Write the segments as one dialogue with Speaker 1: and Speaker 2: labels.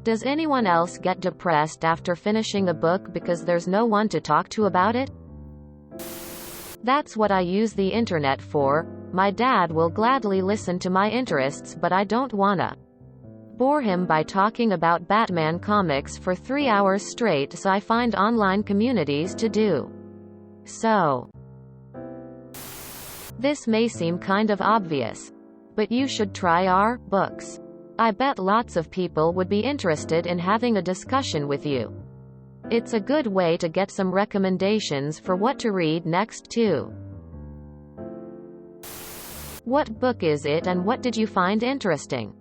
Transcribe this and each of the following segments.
Speaker 1: Does anyone else get depressed after finishing a book because there's no one to talk to about it? That's what I use the internet for. My dad will gladly listen to my interests, but I don't wanna bore him by talking about Batman comics for 3 hours straight, so I find online communities to do so. This may seem kind of obvious, but you should try our books. I bet lots of people would be interested in having a discussion with you. It's a good way to get some recommendations for what to read next too. What book is it and what did you find interesting?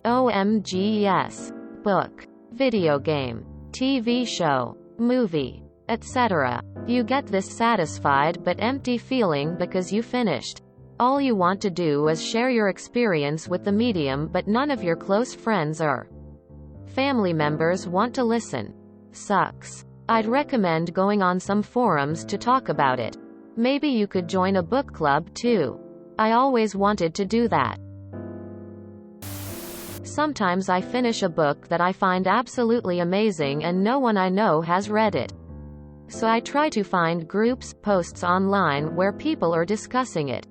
Speaker 1: OMG, yes. Book, video game, TV show, movie, etc. You get this satisfied but empty feeling because you finished. All you want to do is share your experience with the medium, but none of your close friends or family members want to listen. Sucks. I'd recommend going on some forums to talk about it. Maybe you could join a book club too. I always wanted to do that. Sometimes I finish a book that I find absolutely amazing and no one I know has read it. So I try to find groups, posts online where people are discussing it.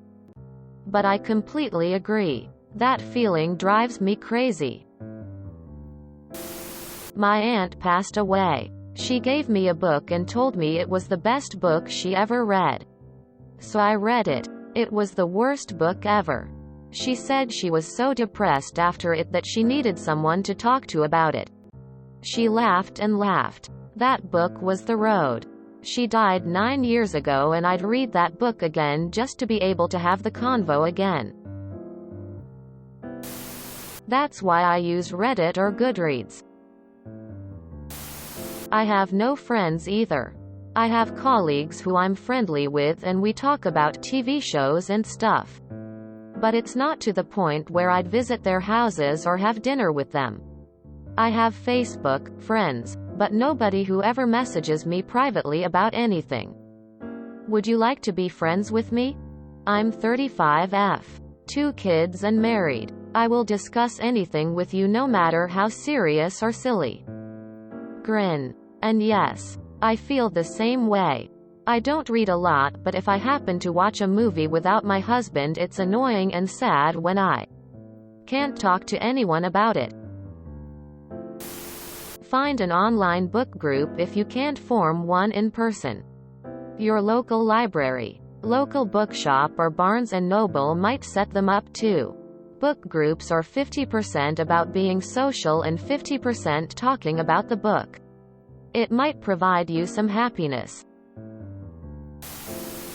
Speaker 1: But I completely agree. That feeling drives me crazy. My aunt passed away. She gave me a book and told me it was the best book she ever read. So I read it. It was the worst book ever. She said she was so depressed after it that she needed someone to talk to about it. She laughed and laughed. That book was The Road. She died 9 years ago and I'd read that book again just to be able to have the convo again. That's why I use Reddit or Goodreads. I have no friends either. I have colleagues who I'm friendly with and we talk about TV shows and stuff. But it's not to the point where I'd visit their houses or have dinner with them. I have Facebook friends, but nobody who ever messages me privately about anything. Would you like to be friends with me? I'm 35F. 2 kids and married. I will discuss anything with you no matter how serious or silly. Grin. And yes, I feel the same way. I don't read a lot, but if I happen to watch a movie without my husband, it's annoying and sad when I can't talk to anyone about it. Find an online book group if you can't form one in person. Your local library, local bookshop or Barnes & Noble might set them up too. Book groups are 50% about being social and 50% talking about the book. It might provide you some happiness.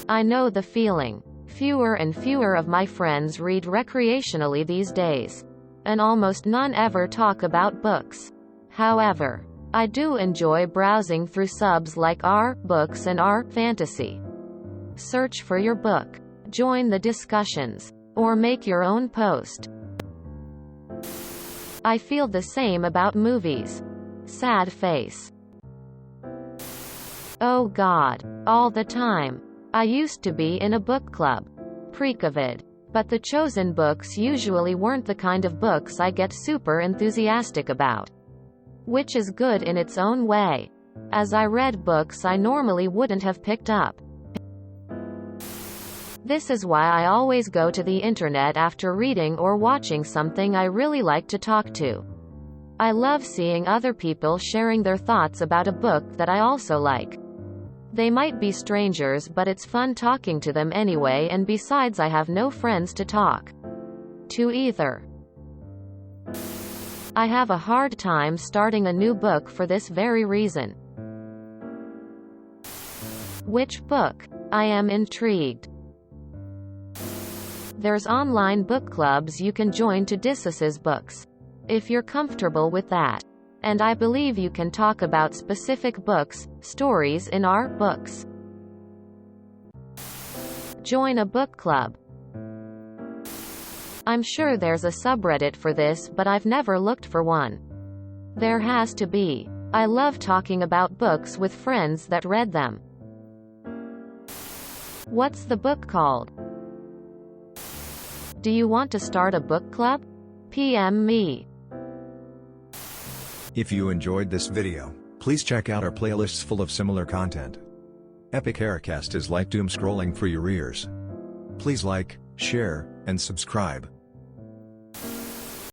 Speaker 1: I know the feeling. Fewer and fewer of my friends read recreationally these days. And almost none ever talk about books. However, I do enjoy browsing through subs like R Books and R Fantasy. Search for your book. Join the discussions. Or make your own post. I feel the same about movies. Sad face. Oh God. All the time. I used to be in a book club. Pre-COVID. But the chosen books usually weren't the kind of books I get super enthusiastic about. Which is good in its own way. As I read books I normally wouldn't have picked up. This is why I always go to the internet after reading or watching something I really like to talk to. I love seeing other people sharing their thoughts about a book that I also like. They might be strangers, but it's fun talking to them anyway, and besides I have no friends to talk to either. I have a hard time starting a new book for this very reason. Which book? I am intrigued. There's online book clubs you can join to discuss books. If you're comfortable with that. And I believe you can talk about specific books, stories in our books. Join a book club. I'm sure there's a subreddit for this, but I've never looked for one. There has to be. I love talking about books with friends that read them. What's the book called? Do you want to start a book club? PM me.
Speaker 2: If you enjoyed this video, please check out our playlists full of similar content. Epic Aircast is like doom scrolling for your ears. Please like, share, and subscribe.